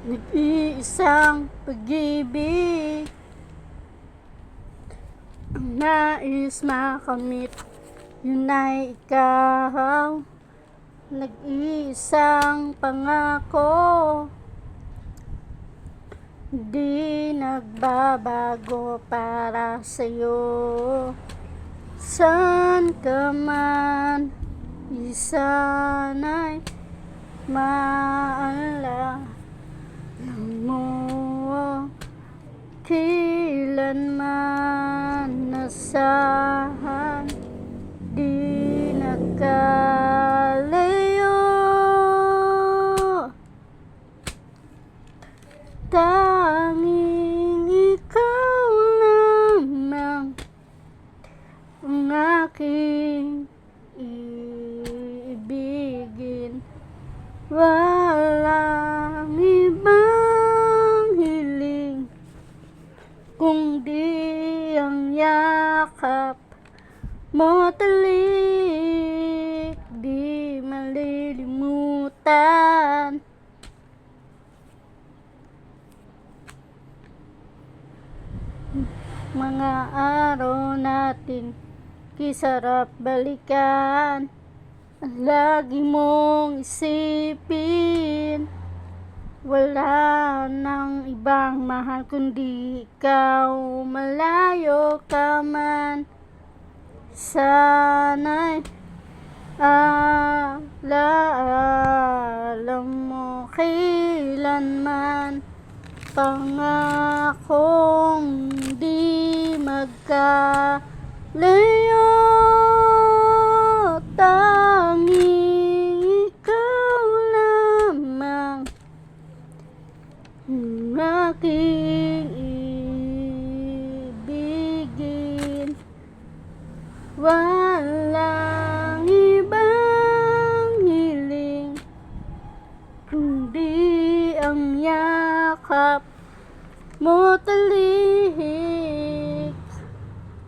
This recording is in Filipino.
Nag-iisang pag-ibig ang nais makamit, yun ay ikaw. Nag-iisang pangako, di nagbabago para sa'yo. Saan ka man, isana'y maalala mo. Kailanman nasaan, di nagkalayo. Tanging ikaw lamang ang aking iibigin. Walang ibang hiling kundi ang yakap mo talik, di malilimutan. Mga araw natin kisarap balikan, lagi mong isipin. Wala nang ibang mahal kundi ikaw, malayo ka man. Sana'y alaala mo kailanman. Pangakong di magkalayo. Tanging ikaw lamang ang aking ibigin. Walang ibang hiling kundi ang yakap mo talik.